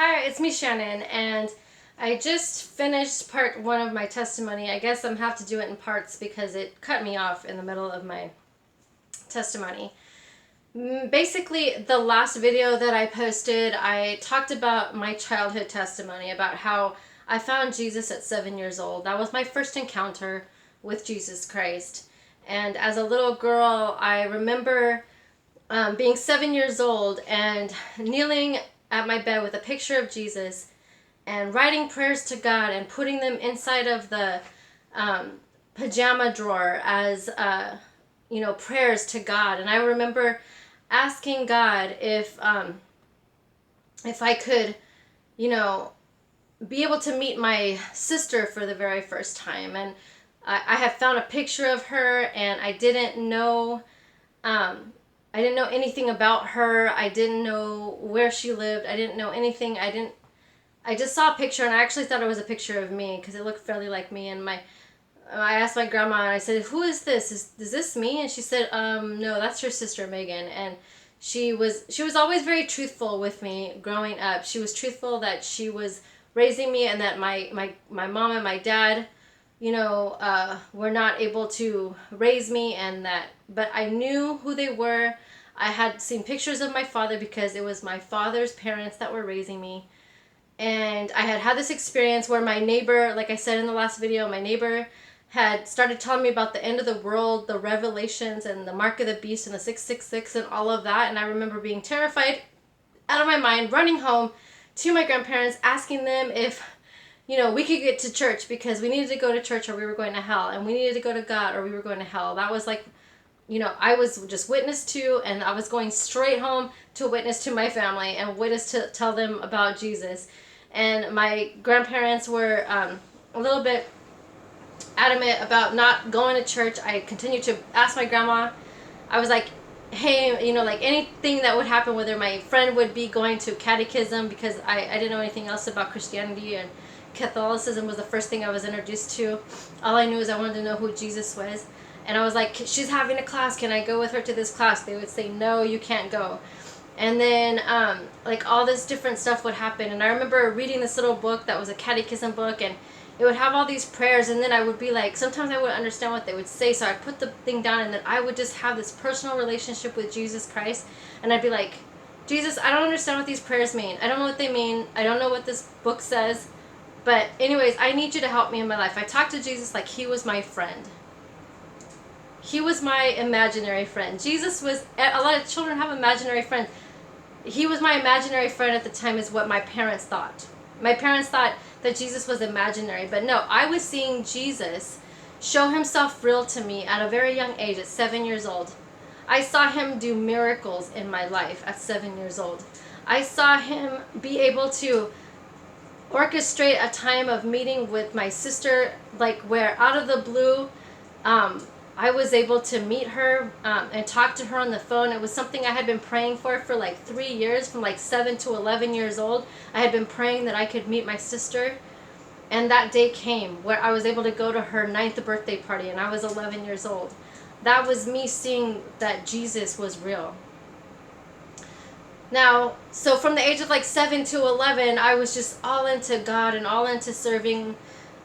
Hi, it's me, Shannon, and I just finished part one of my testimony. I guess I'm have to do it in parts because it cut me off in the middle of my testimony. Basically, the last video that I posted, I talked about my childhood testimony, about how I found Jesus at 7 years old. That was my first encounter with Jesus Christ. And as a little girl, I remember being 7 years old and kneeling at my bed with a picture of Jesus and writing prayers to God and putting them inside of the pajama drawer as prayers to God. And I remember asking God if I could, be able to meet my sister for the very first time. And I had found a picture of her, and I didn't know. I didn't know anything about her. I didn't know where she lived. I didn't know anything. I just saw a picture, and I actually thought it was a picture of me because it looked fairly like me. And I asked my grandma, and I said, "Who is this? Is this me?" And she said, "No, that's her sister Megan." And she was always very truthful with me growing up. She was truthful that she was raising me, and that my mom and my dad, were not able to raise me, but I knew who they were. I had seen pictures of my father because it was my father's parents that were raising me. And I had this experience where my neighbor, like I said in the last video, my neighbor had started telling me about the end of the world, the revelations, and the mark of the beast, and the 666, and all of that. And I remember being terrified out of my mind, running home to my grandparents, asking them if we could get to church because we needed to go to church or we were going to hell, and we needed to go to God or we were going to hell. That was like, I was just witness to, and I was going straight home to witness to my family and witness to tell them about Jesus. And my grandparents were a little bit adamant about not going to church. I continued to ask my grandma. I was like, hey, like anything that would happen, whether my friend would be going to catechism, because I didn't know anything else about Christianity, and Catholicism was the first thing I was introduced to. All I knew is I wanted to know who Jesus was. And I was like, she's having a class, can I go with her to this class? They would say, no, you can't go. And then like all this different stuff would happen. And I remember reading this little book that was a catechism book, and it would have all these prayers, and then I would be like, sometimes I wouldn't understand what they would say, so I'd put the thing down, and then I would just have this personal relationship with Jesus Christ. And I'd be like, Jesus, I don't understand what these prayers mean. I don't know what they mean. I don't know what this book says. But anyways, I need you to help me in my life. I talked to Jesus like he was my friend. He was my imaginary friend. Jesus was, a lot of children have imaginary friends. He was my imaginary friend at the time, is what my parents thought. My parents thought that Jesus was imaginary. But no, I was seeing Jesus show himself real to me at a very young age, at 7 years old. I saw him do miracles in my life at 7 years old. I saw him be able to orchestrate a time of meeting with my sister, like where out of the blue, I was able to meet her and talk to her on the phone. It was something I had been praying for like 3 years, from like 7 to 11 years old. I had been praying that I could meet my sister. And that day came where I was able to go to her 9th birthday party, and I was 11 years old. That was me seeing that Jesus was real. Now, so from the age of like 7 to 11, I was just all into God and all into serving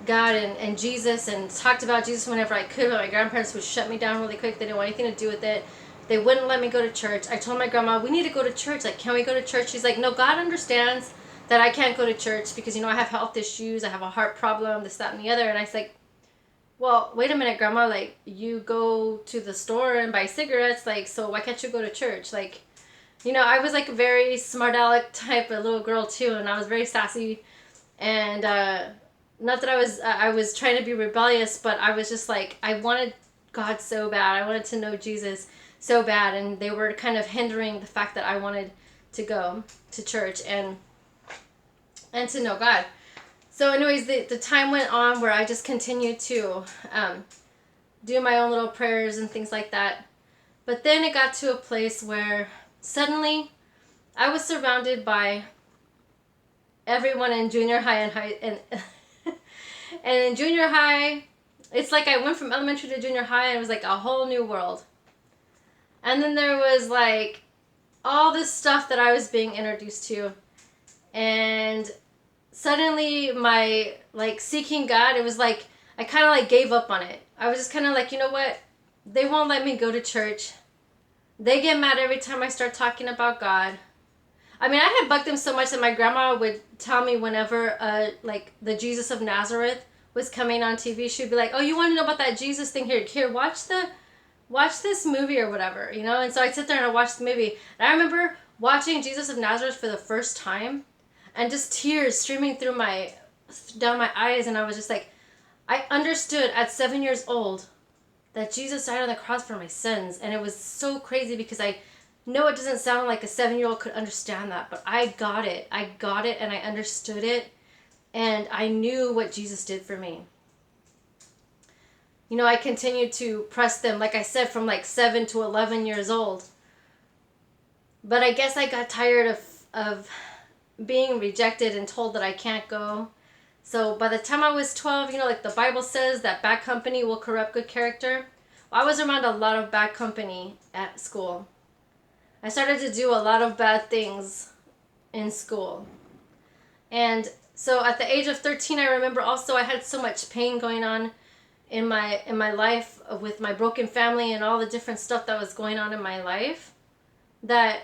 God and Jesus, and talked about Jesus whenever I could, but my grandparents would shut me down really quick. They didn't want anything to do with it. They wouldn't let me go to church. I told my grandma, we need to go to church. Like, can we go to church? She's like, no, God understands that I can't go to church because, I have health issues. I have a heart problem, this, that, and the other. And I was like, well, wait a minute, Grandma. Like, you go to the store and buy cigarettes. Like, so why can't you go to church? Like, I was like a very smart aleck type of little girl too, and I was very sassy, and not that I was trying to be rebellious, but I was just like, I wanted God so bad. I wanted to know Jesus so bad, and they were kind of hindering the fact that I wanted to go to church and to know God. So anyways, the time went on where I just continued to do my own little prayers and things like that. But then it got to a place where suddenly I was surrounded by everyone in junior high and and in junior high, it's like I went from elementary to junior high, and it was like a whole new world. And then there was like all this stuff that I was being introduced to, And suddenly my like seeking God, it was like I kind of like gave up on it. I was just kind of like, you know what? They won't let me go to church. They get mad every time I start talking about God. I mean, I had bugged them so much that my grandma would tell me whenever like the Jesus of Nazareth was coming on TV, she'd be like, "Oh, you want to know about that Jesus thing? Here, watch this movie or whatever, you know." And so I'd sit there and I'd watch the movie. And I remember watching Jesus of Nazareth for the first time, and just tears streaming down my eyes, and I was just like, I understood at 7 years old that Jesus died on the cross for my sins, and it was so crazy because I know it doesn't sound like a 7-year-old could understand that, but I got it. I got it, and I understood it, and I knew what Jesus did for me. You know, I continued to press them, like I said, from like 7 to 11 years old. But I guess I got tired of being rejected and told that I can't go. So by the time I was 12, you know, like the Bible says that bad company will corrupt good character. Well, I was around a lot of bad company at school. I started to do a lot of bad things in school. And so at the age of 13, I remember also I had so much pain going on in my life with my broken family and all the different stuff that was going on in my life, that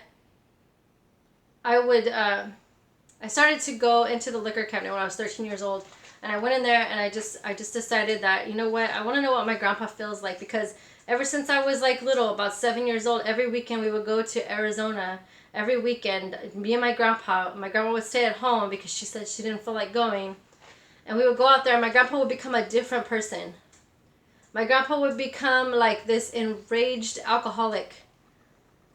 I started to go into the liquor cabinet when I was 13 years old, and I went in there and I just decided that, you know what, I want to know what my grandpa feels like, because ever since I was like little, about 7 years old, every weekend we would go to Arizona. Every weekend, me and my grandpa would stay at home because she said she didn't feel like going, and we would go out there, and my grandpa would become a different person. My grandpa would become like this enraged alcoholic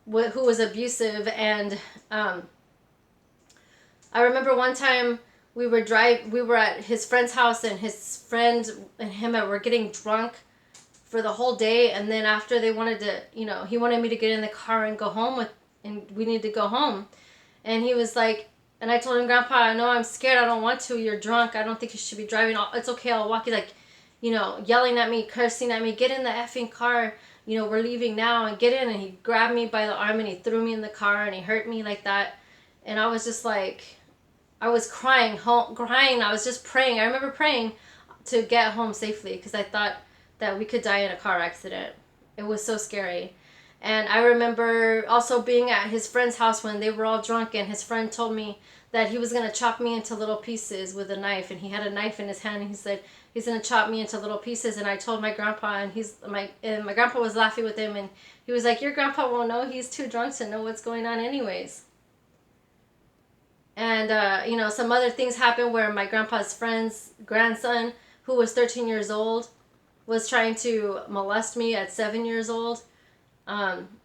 who was abusive. And I remember one time we were at his friend's house, and his friend and him were getting drunk for the whole day, and then after they wanted to, you know, he wanted me to get in the car and go home and we needed to go home. And he was like, and I told him, "Grandpa, I know I'm scared, I don't want to, you're drunk, I don't think you should be driving, it's okay, I'll walk." He's like, you know, yelling at me, cursing at me, "Get in the effing car, you know, we're leaving now," and get in. And he grabbed me by the arm and he threw me in the car and he hurt me like that. And I was just like, I was crying. I was just praying. I remember praying to get home safely because I thought that we could die in a car accident. It was so scary. And I remember also being at his friend's house when they were all drunk, and his friend told me that he was going to chop me into little pieces with a knife, and he had a knife in his hand, and he said he's going to chop me into little pieces. And I told my grandpa, and my grandpa was laughing with him, and he was like, "Your grandpa won't know, he's too drunk to know what's going on anyways." And you know, some other things happened where my grandpa's friend's grandson, who was 13 years old, was trying to molest me at 7 years old.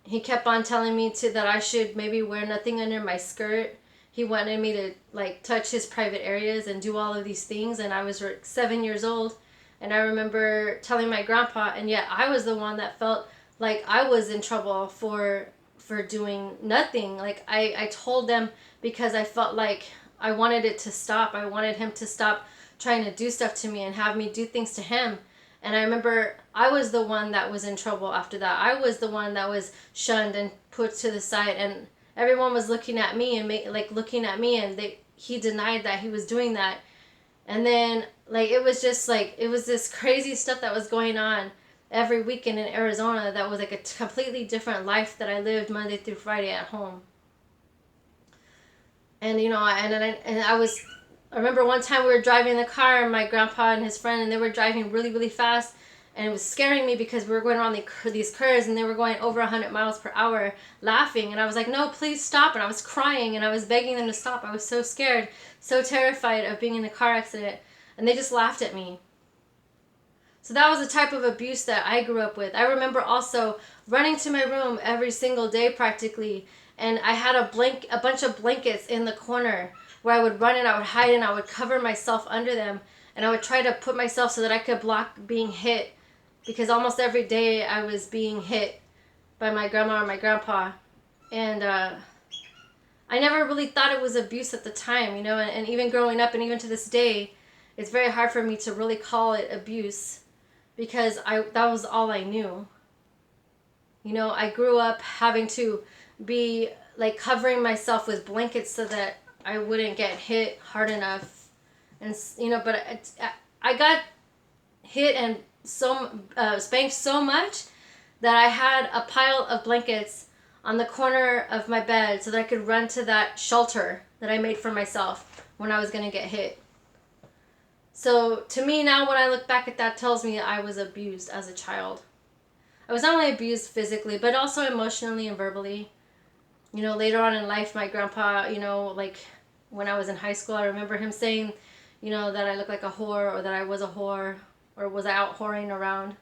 He kept on telling me that I should maybe wear nothing under my skirt. He wanted me to like touch his private areas and do all of these things, and I was 7 years old. And I remember telling my grandpa, and yet I was the one that felt like I was in trouble for doing nothing. Like I told them because I felt like I wanted it to stop. I wanted him to stop trying to do stuff to me and have me do things to him. And I remember I was the one that was in trouble after that. I was the one that was shunned and put to the side, and everyone was looking at me and he denied that he was doing that. And then like it was this crazy stuff that was going on every weekend in Arizona that was like a completely different life that I lived Monday through Friday at home. And you know, I remember one time we were driving in the car, and my grandpa and his friend, and they were driving really, really fast, and it was scaring me because we were going around these curves, and they were going over 100 miles per hour, laughing, and I was like, "No, please stop!" And I was crying, and I was begging them to stop. I was so scared, so terrified of being in a car accident, and they just laughed at me. So that was the type of abuse that I grew up with. I remember also running to my room every single day practically, and I had a bunch of blankets in the corner where I would run and I would hide and I would cover myself under them, and I would try to put myself so that I could block being hit, because almost every day I was being hit by my grandma or my grandpa. And I never really thought it was abuse at the time, you know, and even growing up and even to this day, it's very hard for me to really call it abuse because that was all I knew. You know, I grew up having to be like covering myself with blankets so that I wouldn't get hit hard enough, and but I got hit and spanked so much that I had a pile of blankets on the corner of my bed so that I could run to that shelter that I made for myself when I was going to get hit. So to me now, when I look back at that, tells me I was abused as a child. I was not only abused physically, but also emotionally and verbally. Later on in life, my grandpa, like when I was in high school, I remember him saying, that I looked like a whore, or that I was a whore, or was I out whoring around.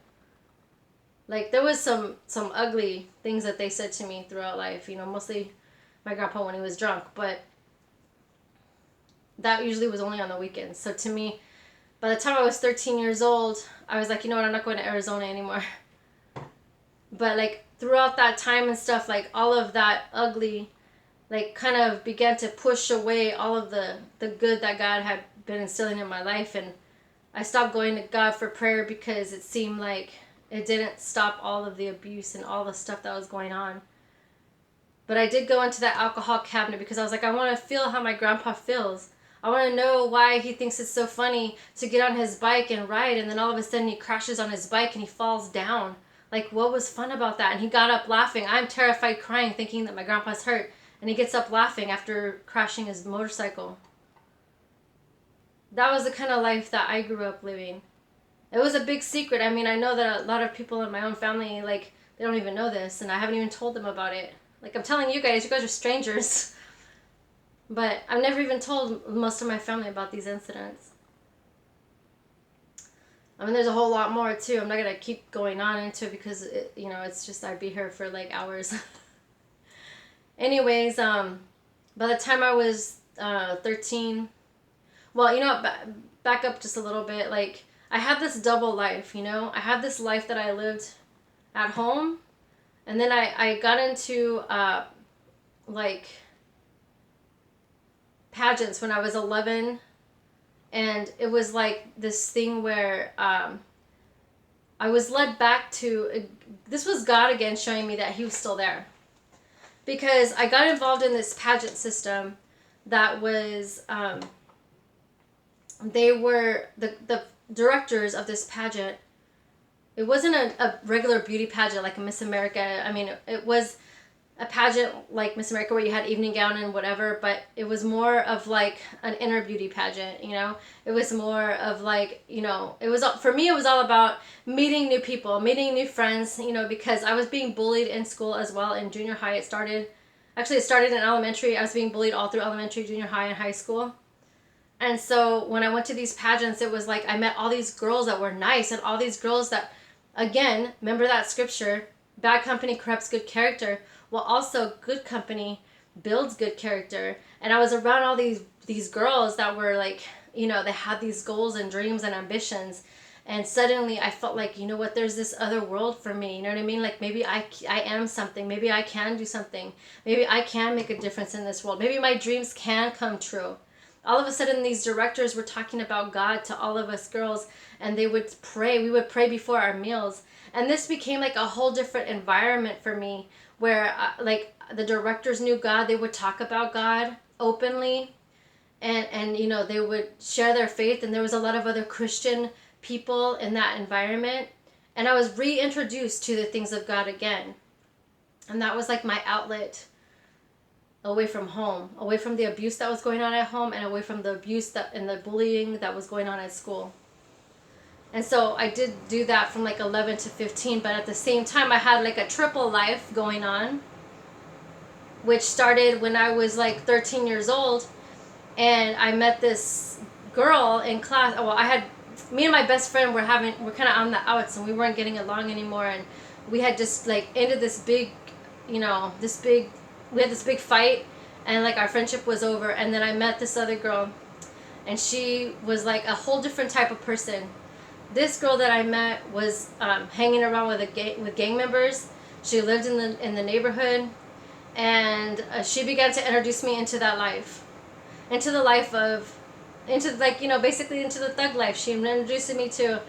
Like, there was some ugly things that they said to me throughout life, mostly my grandpa when he was drunk, but that usually was only on the weekends. So to me, by the time I was 13 years old, I was like, you know what, I'm not going to Arizona anymore. But like throughout that time and stuff, like all of that ugly, like kind of began to push away all of the good that God had been instilling in my life. And I stopped going to God for prayer because it seemed like it didn't stop all of the abuse and all the stuff that was going on. But I did go into that alcohol cabinet because I was like, I want to feel how my grandpa feels. I want to know why he thinks it's so funny to get on his bike and ride, and then all of a sudden he crashes on his bike and he falls down. Like, what was fun about that? And he got up laughing. I'm terrified, crying, thinking that my grandpa's hurt. And he gets up laughing after crashing his motorcycle. That was the kind of life that I grew up living. It was a big secret. I mean, I know that a lot of people in my own family, like, they don't even know this, and I haven't even told them about it. Like, I'm telling you guys are strangers. But I've never even told most of my family about these incidents. I mean, there's a whole lot more too. I'm not gonna keep going on into it because it's just I'd be here for like hours. Anyways, by the time I was 13, well, back up just a little bit. Like, I had this double life. I had this life that I lived at home, and then I got into like pageants when I was 11. And it was like this thing where I was led back to, this was God again showing me that he was still there. Because I got involved in this pageant system that was, they were, the directors of this pageant, it wasn't a regular beauty pageant like a Miss America. I mean, it was a pageant like Miss America where you had evening gown and whatever, but it was more of like an inner beauty pageant. It was more of like, it was, for me, it was all about meeting new people, meeting new friends, because I was being bullied in school as well. In junior high, it started in elementary. I was being bullied all through elementary, junior high, and high school. And so when I went to these pageants, it was like I met all these girls that were nice, and all these girls that, again, remember that scripture, bad company corrupts good character. Well, also good company builds good character. And I was around all these girls that were like, they had these goals and dreams and ambitions. And suddenly I felt like, you know what, there's this other world for me. You know what I mean? Like, maybe I am something. Maybe I can do something. Maybe I can make a difference in this world. Maybe my dreams can come true. All of a sudden, these directors were talking about God to all of us girls, and they would pray. We would pray before our meals. And this became like a whole different environment for me, where like the directors knew God. They would talk about God openly, and they would share their faith, and there was a lot of other Christian people in that environment, and I was reintroduced to the things of God again. And that was like my outlet away from home, away from the abuse that was going on at home, and away from the abuse and the bullying that was going on at school. And so I did do that from like 11 to 15, but at the same time I had like a triple life going on, which started when I was like 13 years old, and I met this girl in class. Well, me and my best friend were kind of on the outs, and we weren't getting along anymore, and we had just like ended this big, we had this big fight, and like our friendship was over. And then I met this other girl, and she was like a whole different type of person. This girl that I met was hanging around with gang members. She lived in the neighborhood, and she began to introduce me into that life, into the life of, basically into the thug life. She introduced me to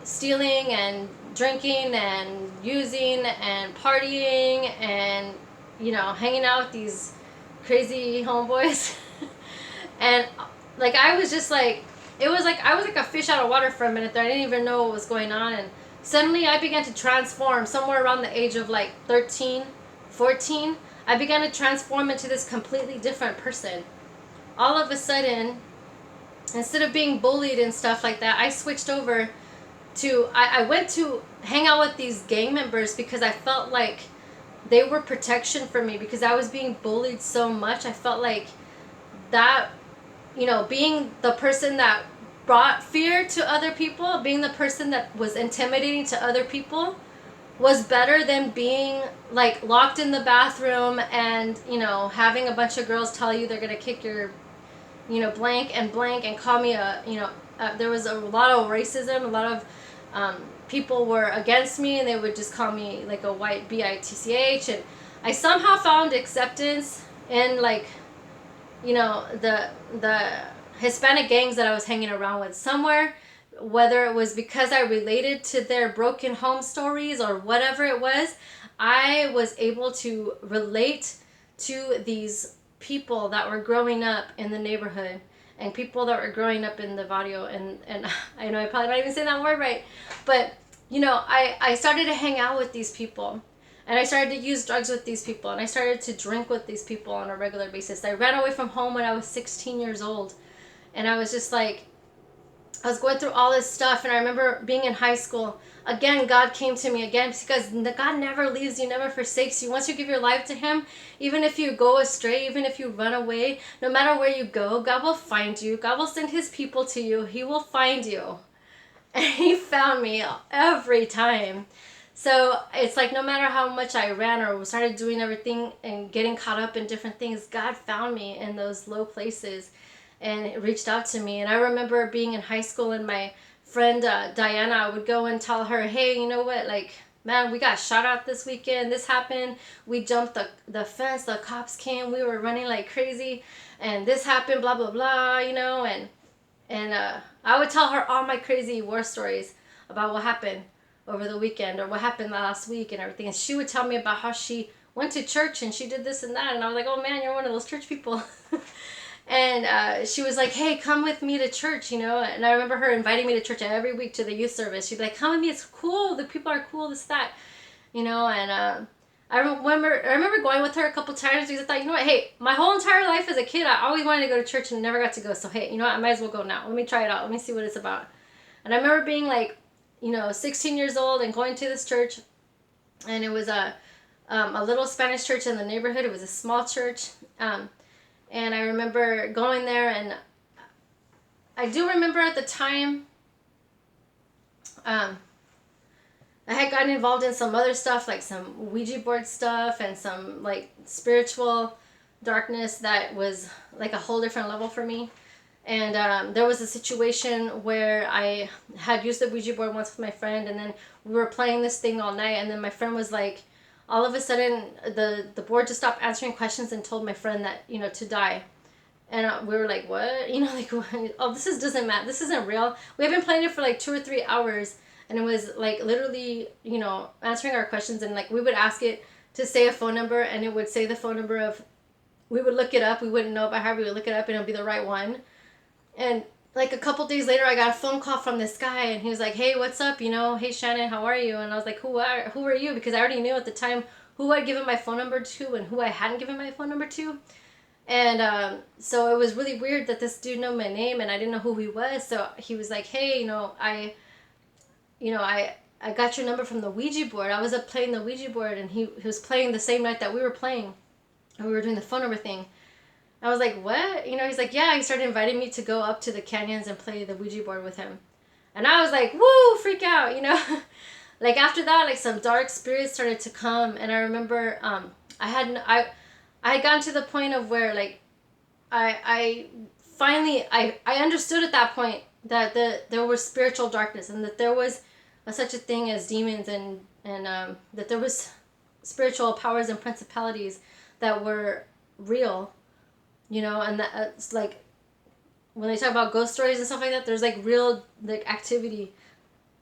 stealing and drinking and using and partying and hanging out with these crazy homeboys. And like I was just like, it was like I was like a fish out of water for a minute there. I didn't even know what was going on, and suddenly I began to transform somewhere around the age of like 13, 14. I began to transform into this completely different person. All of a sudden, instead of being bullied and stuff like that, I switched over to, I went to hang out with these gang members because I felt like they were protection for me because I was being bullied so much. I felt like that, being the person that brought fear to other people, being the person that was intimidating to other people, was better than being like locked in the bathroom and having a bunch of girls tell you they're gonna kick your blank and call me there was a lot of racism. A lot of people were against me, and they would just call me like a white bitch. And I somehow found acceptance in like the Hispanic gangs that I was hanging around with somewhere, whether it was because I related to their broken home stories or whatever it was. I was able to relate to these people that were growing up in the neighborhood and people that were growing up in the barrio, and I know I probably not even saying that word right, but I started to hang out with these people, and I started to use drugs with these people, and I started to drink with these people on a regular basis. I ran away from home when I was 16 years old, and I was just like, I was going through all this stuff. And I remember being in high school. Again, God came to me again, because God never leaves you, never forsakes you. Once you give your life to Him, even if you go astray, even if you run away, no matter where you go, God will find you. God will send His people to you. He will find you. And He found me every time. So it's like no matter how much I ran or started doing everything and getting caught up in different things, God found me in those low places and reached out to me. And I remember being in high school, and my friend Diana, I would go and tell her, hey, you know what, like, man, we got shot at this weekend, this happened, we jumped the fence, the cops came, we were running like crazy, and this happened, blah blah blah, and I would tell her all my crazy war stories about what happened over the weekend or what happened last week and everything. And she would tell me about how she went to church and she did this and that, and I was like, oh man, you're one of those church people. And she was like, hey, come with me to church, and I remember her inviting me to church every week to the youth service. She'd be like, come with me, it's cool, the people are cool, this, that, and I remember going with her a couple times because I thought, you know what, hey, my whole entire life as a kid, I always wanted to go to church and never got to go, so hey, you know what, I might as well go now. Let me try it out, let me see what it's about. And I remember being like, 16 years old and going to this church, and it was a little Spanish church in the neighborhood. It was a small church. And I remember going there, and I do remember at the time, I had gotten involved in some other stuff, like some Ouija board stuff and some like spiritual darkness that was like a whole different level for me. And there was a situation where I had used the Ouija board once with my friend, and then we were playing this thing all night, and then my friend was like, all of a sudden the board just stopped answering questions and told my friend that to die. And we were like, what, like, oh, doesn't matter, this isn't real. We had been playing it for like 2 or 3 hours, and it was like literally answering our questions, and like we would ask it to say a phone number, and it would say the phone number of, we would look it up, we wouldn't know by how, we would look it up and it would be the right one. And like a couple days later, I got a phone call from this guy, and he was like, hey, what's up? Hey, Shannon, how are you? And I was like, who are you? Because I already knew at the time who I'd given my phone number to and who I hadn't given my phone number to. And so it was really weird that this dude knew my name, and I didn't know who he was. So he was like, hey, I got your number from the Ouija board. I was up playing the Ouija board, and he was playing the same night that we were playing, and we were doing the phone number thing. I was like, what? He's like, yeah, he started inviting me to go up to the canyons and play the Ouija board with him. And I was like, woo, freak out, Like after that, like some dark spirits started to come. And I remember I had gotten to the point of where like I finally understood at that point that there was spiritual darkness, and that there was such a thing as demons, and that there was spiritual powers and principalities that were real. And that it's like when they talk about ghost stories and stuff like that, there's like real like activity,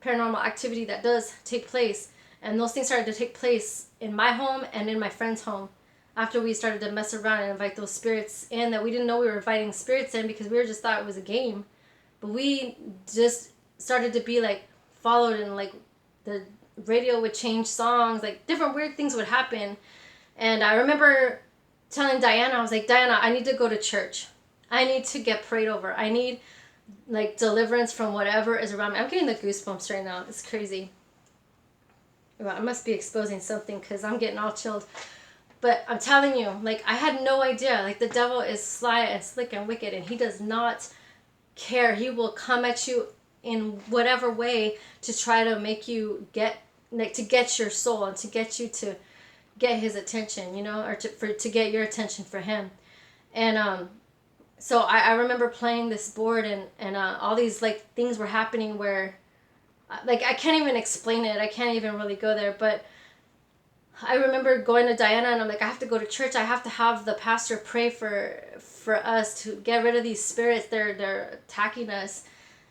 paranormal activity that does take place, and those things started to take place in my home and in my friend's home after we started to mess around and invite those spirits in, that we didn't know we were inviting spirits in because we were just thought it was a game. But we just started to be like followed, and like the radio would change songs, like different weird things would happen. And I remember telling Diana, I was like, Diana, I need to go to church. I need to get prayed over. I need like deliverance from whatever is around me. I'm getting the goosebumps right now. It's crazy. Well, I must be exposing something because I'm getting all chilled. But I'm telling you, like, I had no idea. Like, the devil is sly and slick and wicked, and he does not care. He will come at you in whatever way to try to make you get, like, to get your soul and to get you to get his attention, you know, or to get your attention for him. And so I remember playing this board, and all these like things were happening where like I can't even explain it. I can't even really go there. But I remember going to Diana, and I'm like, I have to go to church. I have to have the pastor pray for us to get rid of these spirits. They're attacking us.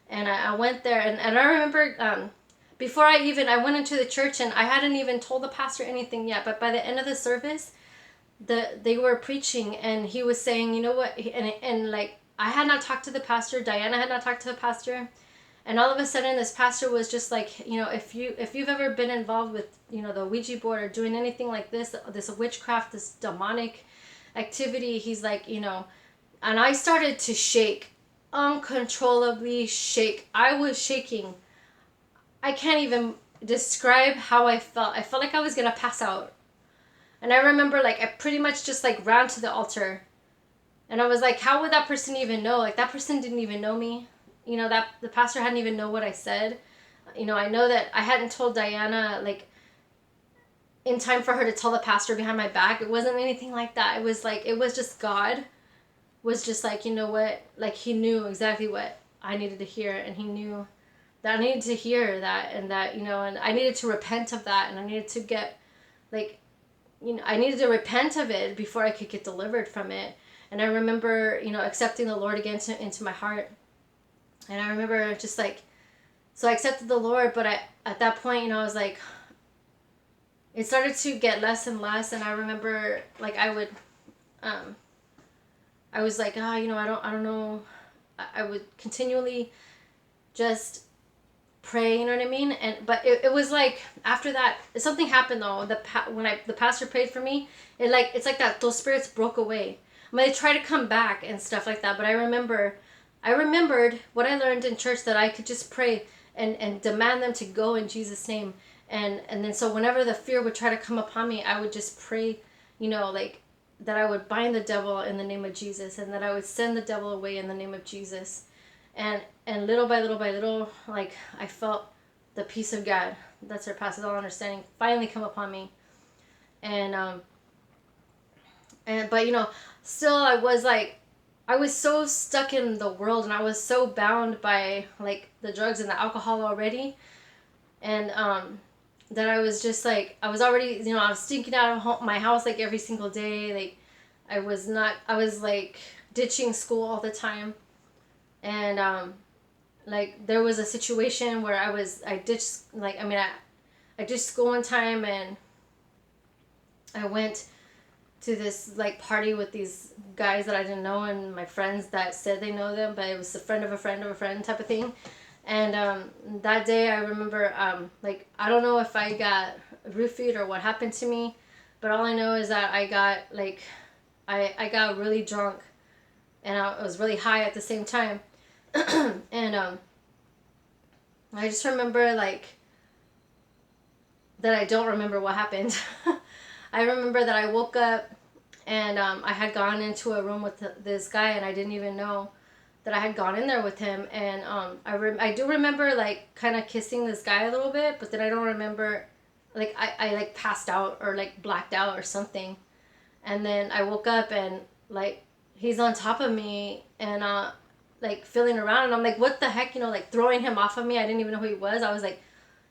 And I went there, and I remember before I went into the church, and I hadn't even told the pastor anything yet. But by the end of the service, they were preaching, and he was saying, you know what, and like I had not talked to the pastor, Diana had not talked to the pastor, and all of a sudden this pastor was just like, you know, if you've ever been involved with, you know, the Ouija board or doing anything like this witchcraft, this demonic activity, he's like, you know, and I started to shake, uncontrollably shake. I was shaking. I can't even describe how I felt. I felt like I was gonna pass out. And I remember, like, I pretty much just, like, ran to the altar. And I was like, how would that person even know? Like, that person didn't even know me. You know, that the pastor hadn't even know what I said. You know, I know that I hadn't told Diana, like, in time for her to tell the pastor behind my back. It wasn't anything like that. It was, like, it was just God was just, like, you know what? Like, he knew exactly what I needed to hear. And he knew that I needed to hear that. And that, you know, and I needed to repent of that. And I needed to get, like, you know, I needed to repent of it before I could get delivered from it. And I remember, you know, accepting the Lord again into my heart. And I remember just like, so I accepted the Lord, but at that point, you know, I was like, it started to get less and less. And I remember like I was like, you know, I don't know. I would continually just pray, you know what I mean? But it was like after that something happened though. When the pastor prayed for me, it's like that those spirits broke away. I mean, they tried to come back and stuff like that, but I remembered what I learned in church, that I could just pray and demand them to go in Jesus' name. And then so whenever the fear would try to come upon me, I would just pray, you know, like that I would bind the devil in the name of Jesus, and that I would send the devil away in the name of Jesus. And little by little, like, I felt the peace of God that surpasses all understanding finally come upon me. But, you know, still I was so stuck in the world, and I was so bound by, like, the drugs and the alcohol already. And, that I was just, like, I was already, you know, I was stinking out of my house, like, every single day. Like, I was, like, ditching school all the time. And, like, there was a situation where I ditched, like, I ditched school one time, and I went to this, like, party with these guys that I didn't know, and my friends that said they know them, but it was a friend of a friend of a friend type of thing. And, that day I remember, like, I don't know if I got roofied or what happened to me, but all I know is that I got, like, I got really drunk, and I was really high at the same time. And I just remember, like, that I don't remember what happened. I remember that I woke up, and I had gone into a room with this guy, and I didn't even know that I had gone in there with him. And I do remember, like, kind of kissing this guy a little bit, but then I don't remember, like, I like passed out or like blacked out or something. And then I woke up, and like he's on top of me, and like feeling around, and I'm like, what the heck, you know, like throwing him off of me. I didn't even know who he was. I was like,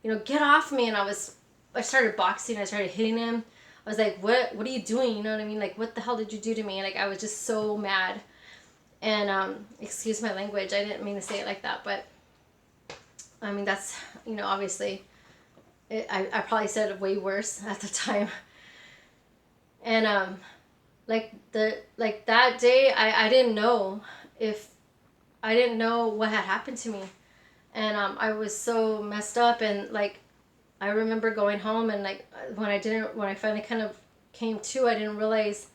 you know, get off me. And I started boxing. I started hitting him. I was like, what are you doing? You know what I mean? Like, what the hell did you do to me? Like, I was just so mad. And excuse my language. I didn't mean to say it like that, but I mean, that's, you know, obviously I probably said it way worse at the time. And like that day, I didn't know if I didn't know what had happened to me. And I was so messed up. And like I remember going home, and like when I finally kind of came to, I didn't realize,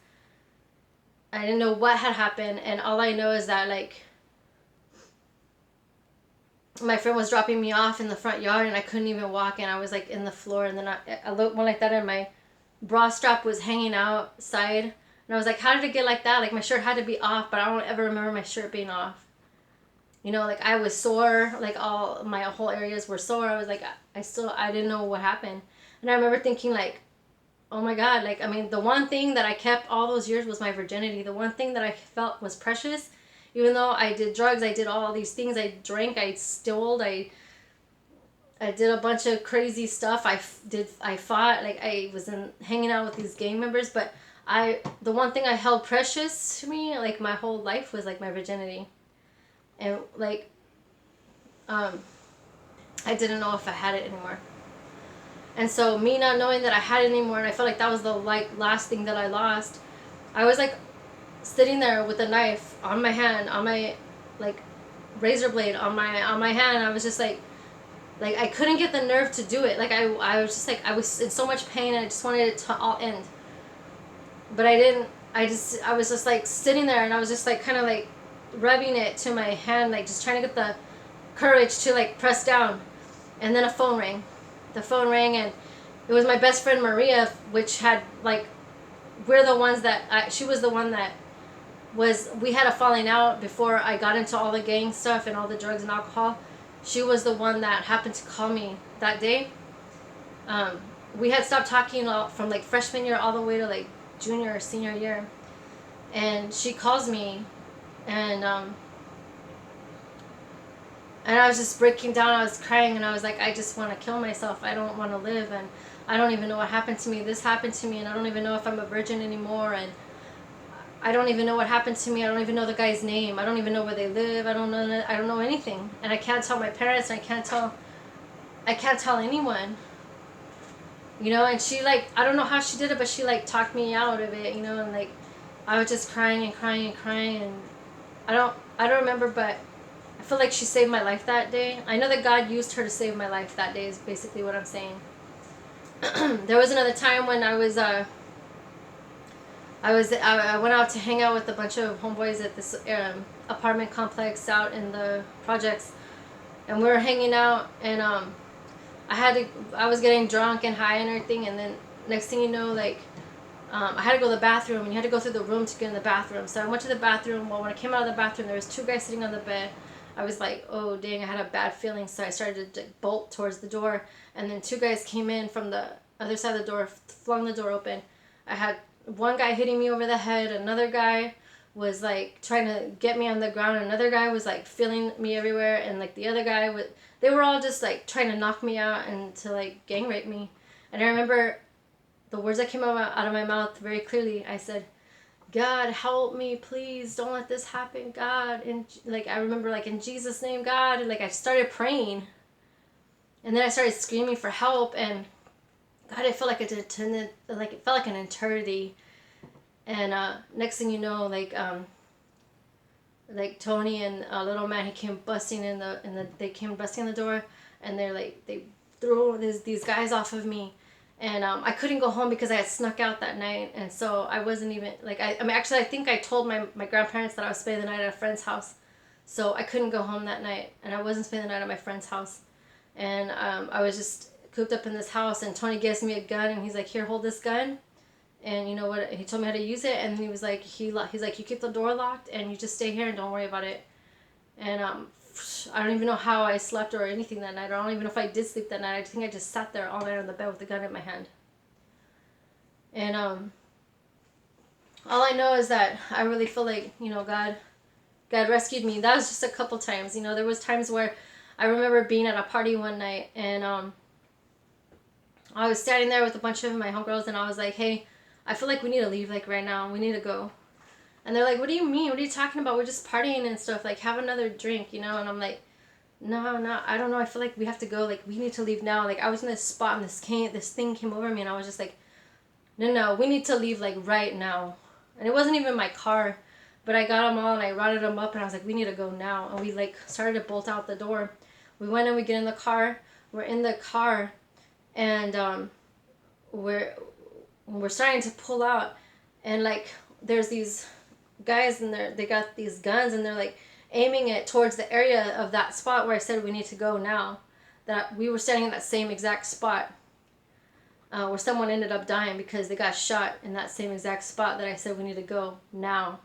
I didn't know what had happened. And all I know is that like my friend was dropping me off in the front yard, and I couldn't even walk, and I was like in the floor. And then I looked one like that, and my bra strap was hanging outside, and I was like, how did it get like that? Like my shirt had to be off, but I don't ever remember my shirt being off. You know, like I was sore, like all my whole areas were sore. I was like, I didn't know what happened. And I remember thinking like, oh my God, like, I mean, the one thing that I kept all those years was my virginity. The one thing that I felt was precious. Even though I did drugs, I did all these things. I drank, I stole, I did a bunch of crazy stuff. I fought, like I was hanging out with these gang members. But the one thing I held precious to me, like my whole life, was like my virginity. And like, I didn't know if I had it anymore. And so me not knowing that I had it anymore, and I felt like that was the like last thing that I lost. I was like sitting there with a knife on my hand, on my like razor blade on my hand. I was just like I couldn't get the nerve to do it. Like I was just like, I was in so much pain, and I just wanted it to all end. But I didn't. I was just like sitting there, and I was just like kind of like rubbing it to my hand, like just trying to get the courage to like press down. And then a phone rang. The phone rang, and it was my best friend Maria, which had like, we're the ones that she was the one that we had a falling out before I got into all the gang stuff and all the drugs and alcohol. She was the one that happened to call me that day. We had stopped talking from like freshman year all the way to like junior or senior year. And she calls me, and I was just breaking down. I was crying, and I was like, I just want to kill myself. I don't want to live, and I don't even know what happened to me. This happened to me, and I don't even know if I'm a virgin anymore, and I don't even know what happened to me. I don't even know the guy's name. I don't even know where they live. I don't know anything, and I can't tell my parents. And I can't tell anyone. You know, and she like, I don't know how she did it, but she like talked me out of it. You know, and like I was just crying and crying and crying, and I don't remember, but I feel like she saved my life that day. I know that God used her to save my life that day, is basically what I'm saying. There was another time when I went out to hang out with a bunch of homeboys at this apartment complex out in the projects, and we were hanging out, and I was getting drunk and high and everything, and then next thing you know, like I had to go to the bathroom, and you had to go through the room to get in the bathroom. So I went to the bathroom. Well, when I came out of the bathroom, there was two guys sitting on the bed. I was like, oh dang, I had a bad feeling, so I started to bolt towards the door, and then two guys came in from the other side of the door, flung the door open. I had one guy hitting me over the head, another guy was like trying to get me on the ground, another guy was like feeling me everywhere, and like the other guy they were all just like trying to knock me out and to like gang rape me. And I remember the words that came out of my mouth very clearly. I said, God, help me, please, don't let this happen, God. And like I remember, like, in Jesus' name, God. And like I started praying, and then I started screaming for help, and God, it felt like it felt like an eternity. And next thing you know, like Tony and little man, he came busting they came busting in the door, and they threw these guys off of me. And I couldn't go home because I had snuck out that night, and so I wasn't even like I mean, actually I think I told my grandparents that I was spending the night at a friend's house, so I couldn't go home that night, and I wasn't spending the night at my friend's house, and I was just cooped up in this house. And Tony gives me a gun, and he's like, here, hold this gun, and you know what? He told me how to use it, and he was like, he's like, you keep the door locked, and you just stay here and don't worry about it. And I don't even know how I slept or anything that night. I don't even know if I did sleep that night. I think I just sat there all night on the bed with the gun in my hand. And all I know is that I really feel like, you know, God rescued me. That was just a couple times. You know, there was times where I remember being at a party one night, and I was standing there with a bunch of my homegirls, and I was like, hey, I feel like we need to leave, like, right now. We need to go. And they're like, what do you mean? What are you talking about? We're just partying and stuff. Like, have another drink, you know? And I'm like, no, I don't know. I feel like we have to go. Like, we need to leave now. Like, I was in this spot, and this thing came over me, and I was just like, no, we need to leave, like, right now. And it wasn't even my car, but I got them all and I routed them up and I was like, we need to go now. And we like started to bolt out the door. We went and we get in the car. We're in the car and we're starting to pull out, and like there's these guys and they got these guns and they're like aiming it towards the area of that spot where I said we need to go now. That we were standing in that same exact spot where someone ended up dying because they got shot in that same exact spot that I said we need to go now.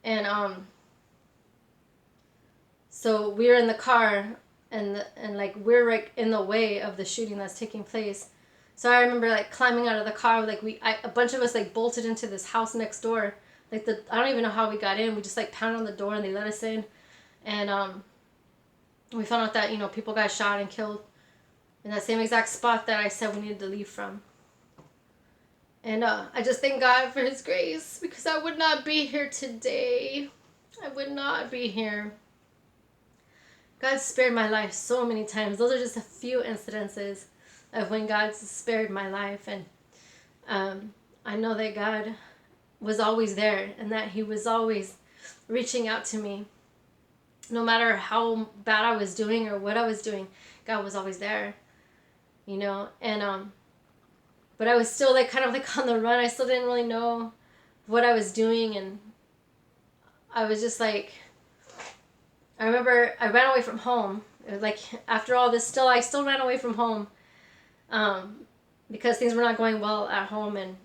And so we're in the car and like we're like in the way of the shooting that's taking place. So I remember like climbing out of the car, like a bunch of us like bolted into this house next door. Like I don't even know how we got in. We just like pounded on the door and they let us in. And we found out that, you know, people got shot and killed in that same exact spot that I said we needed to leave from. And I just thank God for his grace, because I would not be here today. I would not be here. God spared my life so many times. Those are just a few incidences of when God spared my life. And I know that God was always there and that he was always reaching out to me. No matter how bad I was doing or what I was doing, God was always there, you know. And but I was still like kind of like on the run. I still didn't really know what I was doing, and I was just like, I remember I ran away from home. It was like after all this, I still ran away from home because things were not going well at home, and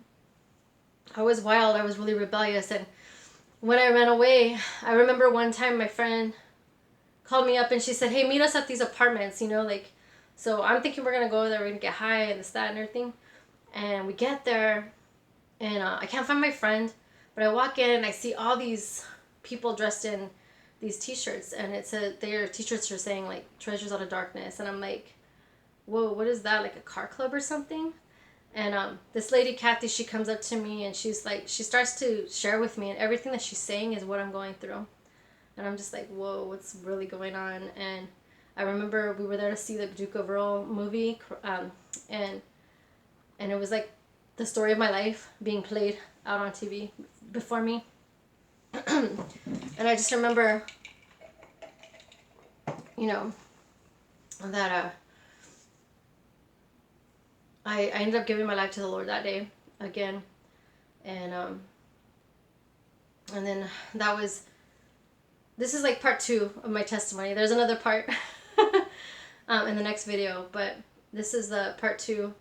I was wild. I was really rebellious. And when I ran away, I remember one time my friend called me up and she said, hey, meet us at these apartments, you know, like, so I'm thinking we're gonna go there, we're gonna get high and this, that, and everything. And we get there and I can't find my friend, but I walk in and I see all these people dressed in these t-shirts, and their t-shirts are saying like Treasures Out of Darkness. And I'm like, whoa, what is that, like a car club or something? And this lady Kathy, she comes up to me and she's like, she starts to share with me, and everything that she's saying is what I'm going through. And I'm just like, whoa, what's really going on? And I remember we were there to see the Duke of Earl movie, and it was like the story of my life being played out on TV before me. And I just remember, you know, that I ended up giving my life to the Lord that day again. And then this is like part 2 of my testimony. There's another part in the next video, but this is the part 2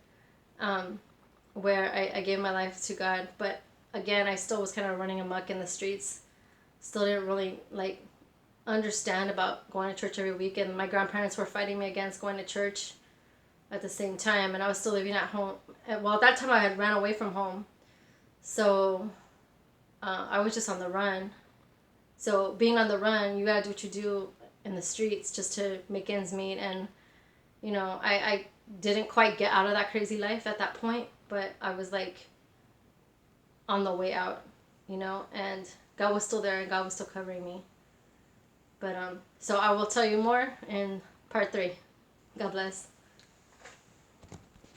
where I gave my life to God. But again, I still was kind of running amok in the streets. Still didn't really like understand about going to church every week, and my grandparents were fighting me against going to church at the same time, and I was still living at home. Well, at that time I had ran away from home, so I was just on the run. So being on the run, you gotta do what you do in the streets just to make ends meet. And you know, I didn't quite get out of that crazy life at that point, but I was like on the way out, you know, and God was still there and God was still covering me. But so I will tell you more in part 3. God bless.